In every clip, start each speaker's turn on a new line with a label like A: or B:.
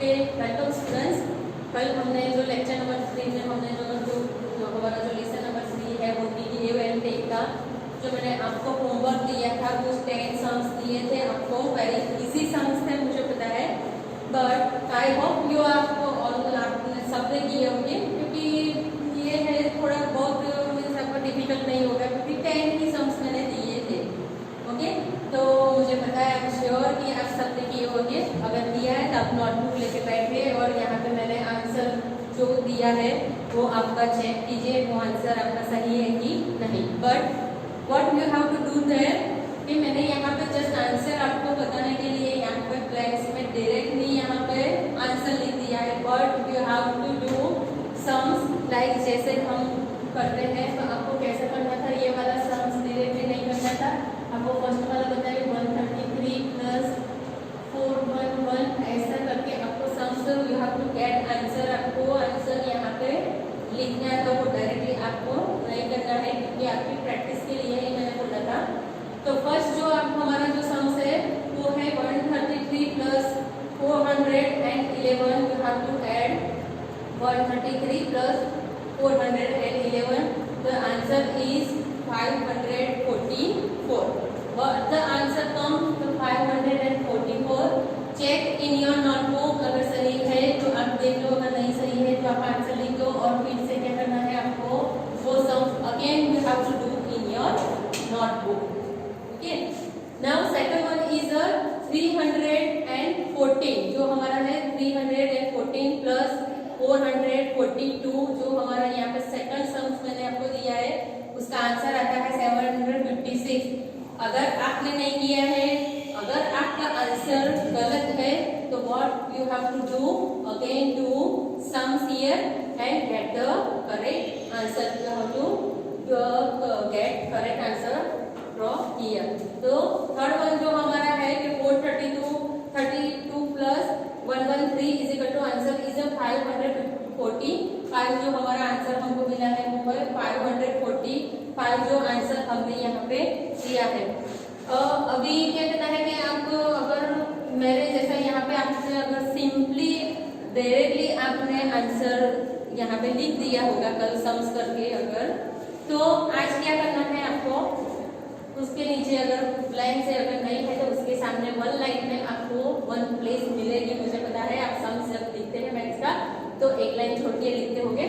A: Okay, welcome students. कल हमने जो लेक्चर नंबर 3 में हमने जो हमारा जो लेसन नंबर 3 है वो गिव एंड टेक का जो मैंने आपको होमवर्क दिया था, कुछ 10 सम्स दिए थे आपको। वेरी इजी सम्स थे मुझे पता है, बट आई होप यू आपको आपने सबने किए होंगे, क्योंकि ये है थोड़ा बहुत मीन्स आपको डिफिकल्ट नहीं होगा, क्योंकि 10 ही सम्स मैंने दिए थे। ओके, तो मुझे पता है, आप श्योर कि आप सबने किए होंगे। अगर किया है तो आप नोटबुक लेके बैठिए और यहाँ पे मैंने आंसर जो दिया है वो आपका चेक कीजिए, वो आंसर आपका सही है कि नहीं। But what you have to do there कि मैंने यहाँ पे जस्ट आंसर आपको बताने के लिए यहाँ पे ब्लैंक्स में डायरेक्टली यहाँ पे आंसर लिख दिया है, but you have to do sums like जैसे हम करते हैं। तो आपको कैसे करना था, ये वाला सम्स डायरेक्टली नहीं करना था। आपको फर्स्ट वाला बताइए 133 प्लस 411 ऐसा करके आपको sums you have to get answer. आपको आंसर यहाँ पे लिखना है, तो वो डायरेक्टली आपको नहीं करना है, क्योंकि आपकी प्रैक्टिस के लिए ही मैंने बोला था। तो फर्स्ट जो आप हमारा जो सम्स है वो है 133 plus 411। You have to add 133 plus 411. The answer is 544. But the answer comes to 544. Check in your notebook. अगर सही है तो आप देख लो, अगर नहीं सही है तो आप आंसर लिख दो। और फिर से क्या करना है आपको, वो sums again you have to do in your notebook. Okay. Now second one is a 314. जो हमारा है 314 प्लस 442, जो हमारा यहाँ पे सेकंड सम्स मैंने आपको दिया है, उसका आंसर आता है 756. अगर आपने नहीं किया है, अगर आपका आंसर गलत है, तो what you have to do, again do sums here and get the correct answer. You have to get correct answer from here. तो थर्ड वन जो हमारा है कि 432 plus 113 is equal to answer is 545. जो हमारा आंसर हमको मिला है वो है 545, जो आंसर हमने यहाँ पे दिया है. अभी क्या कहना है कि आप अगर मेरे जैसा यहाँ पे आपने अगर सिंपली डायरेक्टली आपने आंसर यहाँ पे लिख दिया होगा कल सम्स करके, अगर तो आज क्या करना है आपको, उसके नीचे अगर ब्लैंक से अगर नहीं है तो उसके सामने वन लाइन में आपको वन प्लेस मिलेगी. मुझे पता है आप सम्स जब लिखते हैं मैथ्स का तो एक लाइन छोड़ के लिखते होंगे.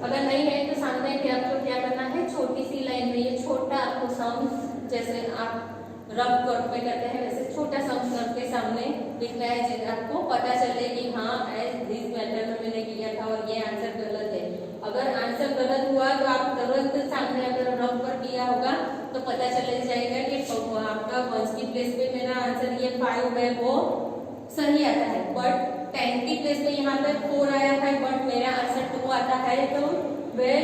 A: अगर नहीं है तो सामने क्या आपको क्या करना है, छोटी सी लाइन में ये छोटा आपको सम्स जैसे आप रब वर्क में करते हैं वैसे छोटा सम्स करके सामने लिखना है, जिससे आपको पता चले कि हाँ दिस मेथड में मैंने किया था और ये आंसर गलत है. अगर आंसर गलत हुआ तो आप तुरंत सामने अगर रब पर किया होगा तो पता चल जाएगा कि आपका वंस की प्लेस पे मेरा आंसर ये 5 है वो सही आता है, बट 10 की प्लेस पे यहाँ पे 4 आया है, बट मेरा आंसर 2 आता है. तो वेर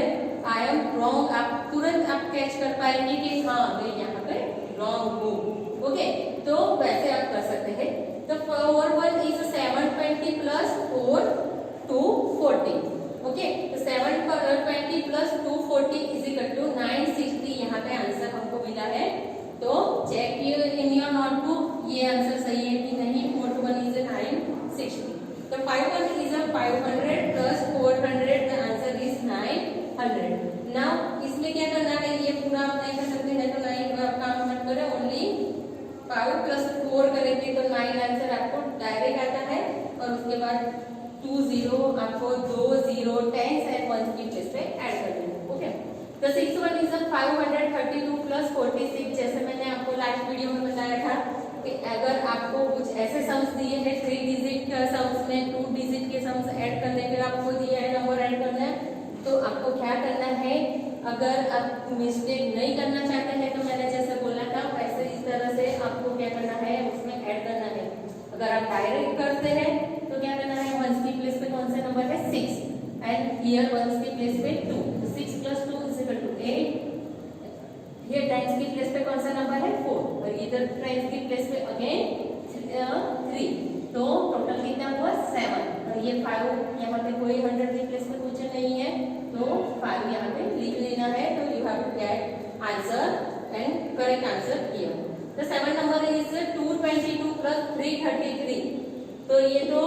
A: आई एम रॉन्ग, आप तुरंत आप कैच कर पाएंगे कि हाँ मैं यहाँ पे रॉन्ग हूँ. ओके, तो वैसे आप कर सकते हैं. तो 4 इज 720 प्लस 4 240. ओके, तो 720 प्लस 240 इज इक्वल टू 960. यहाँ पे आंसर हमको मिला है. तो चेक इन योर नोटबुक ये आंसर सही है कि नहीं. 4 इज 960. तो 5 is 500 plus 400. The answer is 900. Now इसमें क्या करना है, ये पूरा आप नहीं कर सकते हैं तो 9 काम मत करें, ओनली 5 प्लस 4 करेंगे तो 9 आंसर आपको डायरेक्ट आता है. और उसके बाद 2 0 आपको 2 0 10 एंड 1 की प्लेस पे ऐड कर देंगे. ओके, तो 6 1 इज 532 प्लस 46. जैसे मैंने आपको लास्ट वीडियो में बताया था कि अगर आपको कुछ ऐसे सम्स दिए हैं 3 डिजिट सम्स में 2 डिजिट के सम्स ऐड करने के आपको दिया है, नंबर ऐड करना है, तो आपको क्या करना है, अगर आप मिस्टेक नहीं करना चाहते हैं तो मैंने जैसे बोला था वैसे इस तरह से आपको क्या करना है, उसमें ऐड करना है. अगर आप डायरेक्ट करते हैं तो क्या करना है, वंस की प्लेस पे कौन सा नंबर है 6 एंड हियर वंस की प्लेस पे 2. तो 6 प्लस 2 इज इक्वल टू 8. ये टाइम्स की प्लेस पे कौन सा नंबर है 4 और इधर टाइम्स की प्लेस पे अगेन 3. तो टोटल कितना हुआ 7. और ये 5 यहाँ पे कोई 100 की प्लेस पे कुछ नहीं है तो 5 यहाँ पे लिख लेना है. तो you have to get answer and correct answer here. The 7 number is 222 plus 333. तो ये तो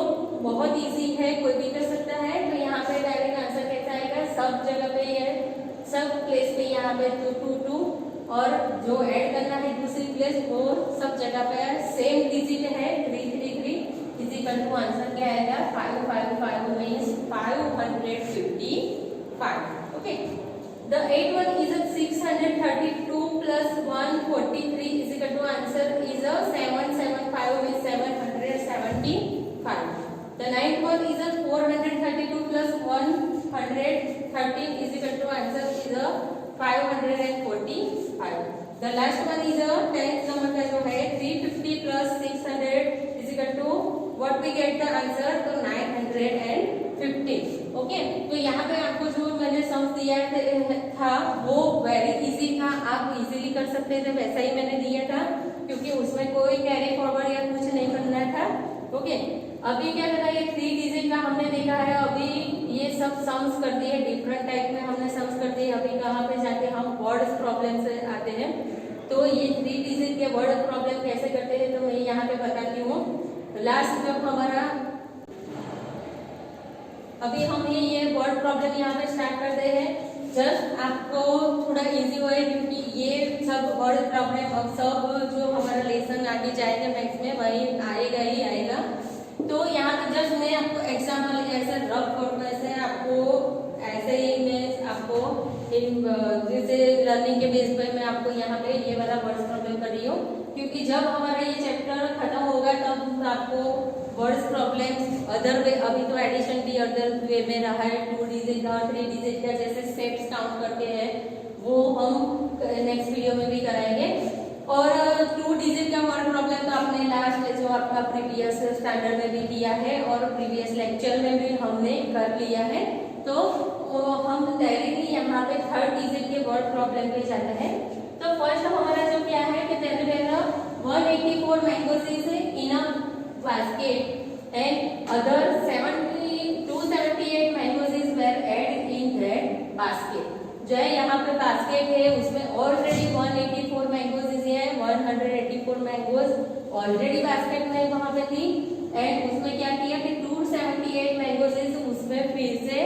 A: बहुत इजी है, कोई भी कर सकता है। तो यहाँ पे डायरेक्ट आंसर कैसा आएगा, सब जगह पे है, सब प्लेस पे यहाँ पे 2 2 2 और जो ऐड करना है दूसरी प्लेस वो सब जगह पे सेम डिजिट है 3 3 3 इजिकल टू आंसर क्या आएगा 5 5 5 means 555। Okay, the 8 one is a 632 plus 143 is equal to answer is a 775 means 775. The 9th one is a 432 plus 113 is equal to answer is a 545. The last one is a 10th number का जो है 350 plus 600 is equal to what we get the answer तो 950. Okay, तो यहाँ पे आपको जो मैंने सम्स दिया था वो वेरी इजी था, आप इजीली कर सकते थे, वैसा ही मैंने दिया था क्योंकि उसमें कोई कैरी फॉरवर्ड या कुछ नहीं करना था। ओके, अभी क्या करना है, ये 3 डिजिट का हमने देखा है, अभी ये सब सम्स कर दिए, डिफरेंट टाइप में हमने सम्स कर दिए। अभी कहाँ पे जाके हम वर्ड प्रॉब्लम से आते हैं, तो ये 3 डिजिट के वर्ड प्रॉब्लम कैसे करते हैं तो मैं यहाँ पे बताती हूँ। लास्ट जब हमारा अभी हम ये वर्ड प्रॉब्लम यहाँ पे स्टार्ट करते हैं, जस्ट आपको थोड़ा इजी हुआ है क्योंकि ये सब वर्ड प्रॉब्लम अब सब जो हमारा लेसन आगे जाएगा मैथ्स में वही आएगा ही आएगा। तो यहाँ पे जस्ट मैं आपको एग्जाम्पल ऐसे रफ फॉर्म से आपको ऐसे ही मैं आपको जैसे लर्निंग के बेस पे मैं आपको यहाँ पे ये वाला वर्ड प्रॉब्लम कर रही हूँ क्योंकि जब हमारा ये चैप्टर खत्म होगा तब आपको वर्ड्स प्रॉब्लम्स अदर वे, अभी तो एडिशन भी अदर वे में रहा है, 2 डिजिट और 3 डिजिट का जैसे स्टेप्स काउंट करते हैं वो हम नेक्स्ट वीडियो में भी कराएंगे। और 2 डिजिट का वर्ड प्रॉब्लम तो आपने लास्ट जो आपका प्रीवियस स्टैंडर्ड में भी किया है और प्रीवियस लेक्चर में भी हमने कर लिया है। तो हम डायरेक्टली यहाँ पे 3rd डिजिट के वर्ड प्रॉब्लम पे जाते हैं। तो फर्स्ट हमारा जो क्या है कि 184 mangoes in a basket and other 278 mangoes were added in that basket। जो है यहाँ पे बास्केट है उसमें ऑलरेडी 184 मैंगोज है, 184 मैंगोज ऑलरेडी बास्केट में वहां पे थी एंड उसमें क्या किया कि 278 मैंगोज उसमें फिर से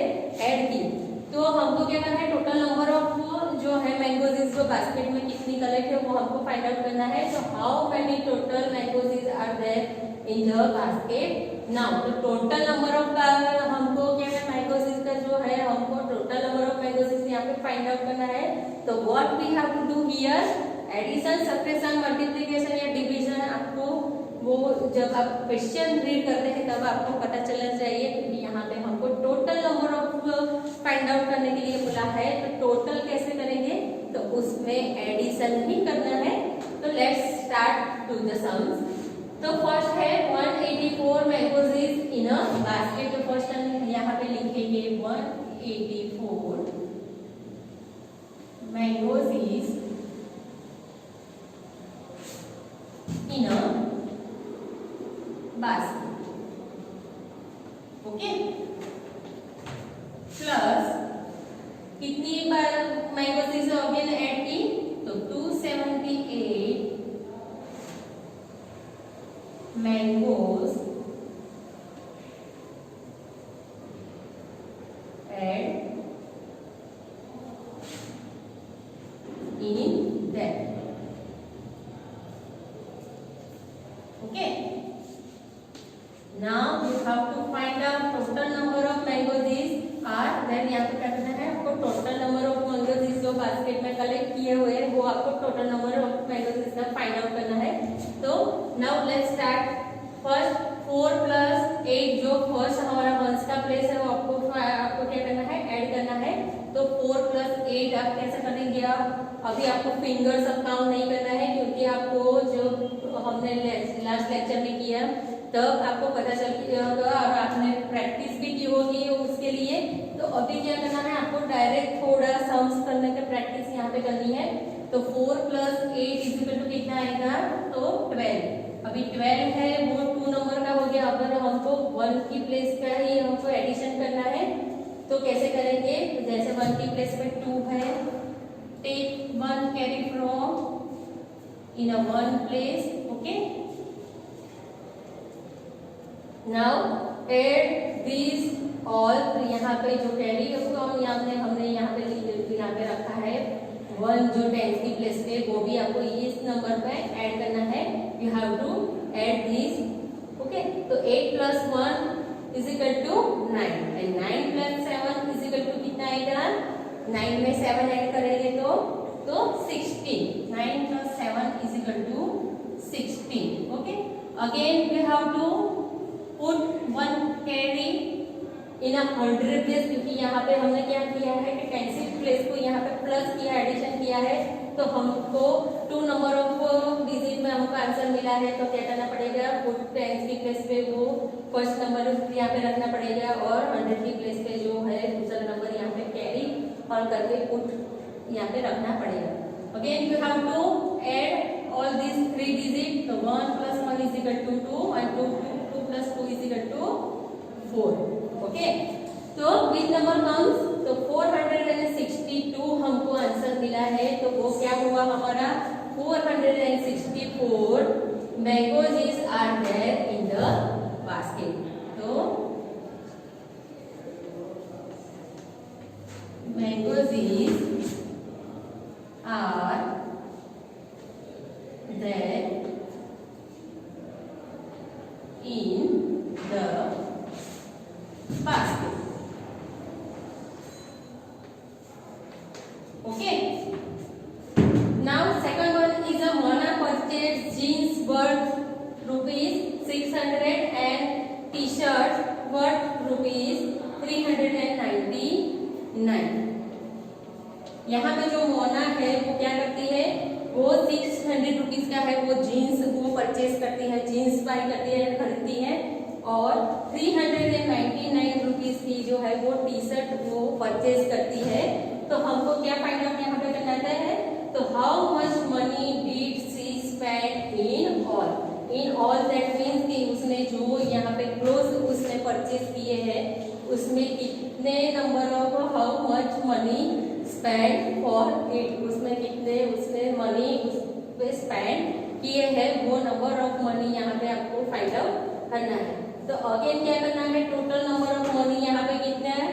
A: ऐड की। तो हमको क्या करना है, टोटल नंबर ऑफ जो है मैंगोज जो बास्केट में कितनी कलेक्ट है वो हमको फाइंड आउट करना है। तो how many total mangoes are there in the basket now. तो टोटल नंबर ऑफ हमको क्या है मैंगोज का जो है हमको टोटल नंबर ऑफ मैंगोज यहाँ पे फाइंड आउट करना है। तो what we have to do here, addition subtraction multiplication या डिवीजन आपको वो जब आप क्वेश्चन रीड करते हैं तब आपको पता चलना चाहिए क्योंकि यहाँ पे हमको total number of find out करने के लिए बोला है। तो टोटल कैसे करेंगे, तो उसमें एडिशन ही करना है। तो let's start to the sums. तो फर्स्ट है 184 मैंगोज इन अ बास्केट। तो फर्स्ट हम यहाँ पे लिखेंगे 184 mangoes in a basket. Okay, plus कितनी बार मैंगोज अगेन ऐड की, तो 278 mangoes add in that. Okay, now you have to find out total number of mangoes are. Then यहाँ पे क्या करना है आपको टोटल नंबर ऑफ मैंगोज जो बास्केट में कलेक्ट किए हुए हैं वो आपको टोटल नंबर ऑफ मैंगोज का फाइंड आउट करना है। तो now let's start. First 4 plus 8 जो फर्स्ट हमारा वंस का प्लेस है वो आपको क्या करना है, ऐड करना है। तो 4 प्लस 8 आप कैसे करेंगे, आप अभी आपको फिंगर सब काउंट नहीं करना है क्योंकि आपको जो हमने लास्ट लेक्चर में किया तब आपको पता चल गया होगा और आपने प्रैक्टिस भी की होगी उसके लिए। तो अभी क्या करना है आपको डायरेक्ट थोड़ा सम्स करने की प्रैक्टिस यहाँ पे करनी है। तो 4 प्लस 8 इक्वल टू कितना आएगा, तो 12। अभी 12 है वो 2 नंबर का हो गया, अगर हमको 1 की प्लेस का ही हमको एडिशन करना है तो कैसे करेंगे, जैसे 1 की प्लेस पे 2 है, take 1 carry from in a 1 place. Okay, now add this all, यहाँ पे जो कैरी को हमने यहाँ पे रखा है 1 जो टेंस की प्लेस पे, वो भी आपको इस नंबर पे ऐड करना है। You have to add this, okay. तो 8 + 1 is equal to 9 and 9 + 7 is equal to कितना आएगा? 9 में 7 ऐड करेंगे तो 16। 9 + 7 is equal to 16, okay. Again we have to put 1 carry in 100 place, क्योंकि यहाँ पे हमने क्या किया है कि टेंस की प्लेस को यहाँ पे प्लस किया, एडिशन किया है, तो हमको 2 नंबर ऑफ डिजिट में हमको आंसर मिला है। तो क्या करना पड़ेगा? पुट टेंस की प्लेस पे वो फर्स्ट नंबर यहाँ पे रखना पड़ेगा और 100 की प्लेस पे जो है दूसरा नंबर यहाँ पे कैरी और करके पुट यहाँ पे रखना पड़ेगा। Again you have to add all this 3 digit. तो 1 + 1 is equal to 2 and 2 + 2 is equal to 4, okay. तो विच नंबर कम्स? तो 462 हमको आंसर मिला है। तो वो क्या हुआ हमारा? 464 mangoes are there in the basket. तो mangoes are there in the basket, okay. Now second one is a Mona purchased jeans worth ₹600 and t-shirt worth ₹399। यहाँ पे जो मोना है वो क्या करती है? वो 600 रुपीज का है वो जीन्स वो परचेज करती है, जीन्स बाय करती है, खरीदती है। और 399 रुपीज की जो है वो टी शर्ट वो परचेज करती है। तो हमको क्या फाइंड आउट यहाँ पे करना है? तो how much money did she spend in all? In all that means कि उसने जो यहाँ पे क्लोथ उसने परचेज किए हैं उसमें कितने number of how much money spend for it, उसमें कितने उसने मनी उस पे स्पेंड किए हैं, वो नंबर ऑफ मनी यहाँ पे आपको फाइंड आउट करना है। तो अगेन क्या करना है? टोटल नंबर ऑफ मनी यहाँ पे कितना है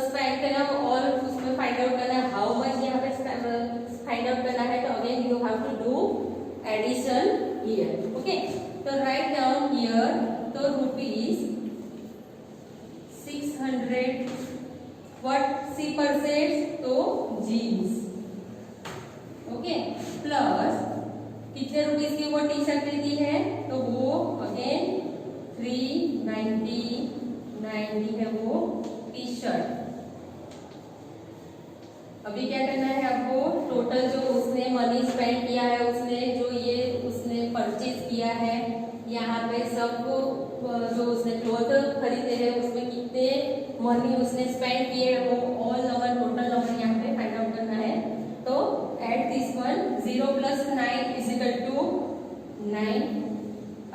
A: स्पेंड करना और उसमें फाइंड आउट करना है हाउ मच यहाँ पे फाइंड आउट करना है। तो again you have to do addition here, okay. तो राइट डाउन हियर, तो ₹600 व्हाट सी परचेज? तो जीन्स, ओके, प्लस कितने रुपीस की वो टी शर्ट लेती है? तो वो अगेन 399 है वो टी शर्ट। अभी क्या करना है आपको? टोटल जो उसने मनी स्पेंड किया है, उसने परचेज किया है, यहाँ पे सब जो उसने क्लोथ खरीदे हैं उसमें कितने मनी उसने स्पेंड किए हैं वो ऑल नंबर टोटल नंबर यहाँ पे फाइंड आउट करना है। तो at this one 0 + 9 is equal to 9,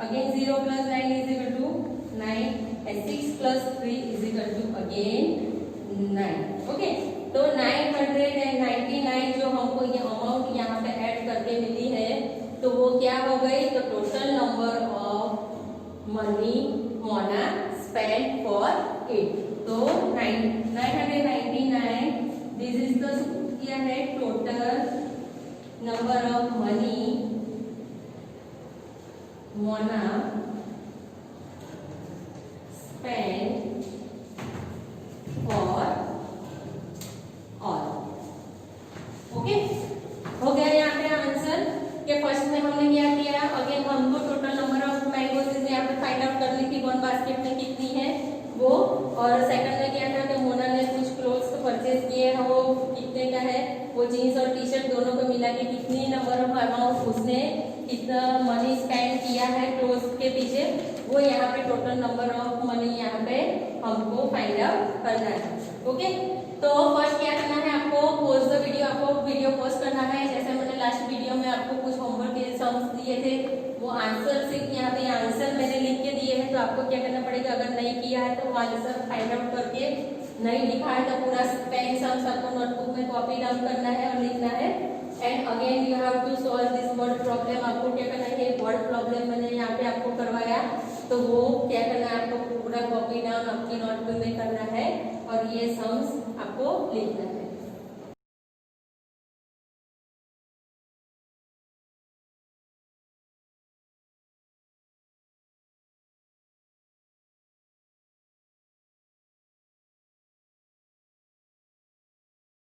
A: again 0 + 9 is equal to 9 and 6 + 3 is equal to again 9, okay. तो 999 जो हमको ये अमाउंट यहाँ पे ऐड करके मिली है तो वो क्या हो गई? तो total number of money Mona spend for it. तो 999 दिस इज द क्या है? Total number of money Mona spend for all, okay. हो गया यहाँ पे आंसर के फर्स्ट में हमने क्या किया? अगेन हमको टोटल नंबर ऑफ मैंगोज यहाँ पे फाइंड आउट करनी थी वन बास्केट में कितनी है वो, और सेकंड में क्या था कि मोना ने कुछ क्लोथ्स परचेज किए हैं वो कितने का है, वो जीन्स और टी शर्ट दोनों को मिला के कितनी नंबर ऑफ अमाउंट उसने कितना मनी स्पेंड किया है क्लोथ्स के पीछे, वो यहाँ पे टोटल नंबर ऑफ मनी यहाँ पे हमको फाइंड आउट करना है, ओके। तो फर्स्ट क्या करना है आपको? पोस्ट द वीडियो, आपको वीडियो पोस्ट करना है। जैसे मैंने लास्ट वीडियो में आपको कुछ होमवर्क के सम्स दिए थे वो आंसर से यहाँ पे आंसर मैंने लिख के दिए हैं, तो आपको क्या करना पड़ेगा? अगर नहीं किया है तो वो आंसर फाइंड आउट करके, नहीं लिखा है तो पूरा पेन सम्स आपको नोटबुक में कॉपी डाउन करना है और लिखना है। And again you have to solve this word problem. आपको क्या करना है? वर्ड प्रॉब्लम मैंने यहाँ पे आपको करवाया तो वो क्या करना है आपको, पूरा कॉपी डाउन आपकी नोटबुक में करना है और ये सम्स आपको लिखना है।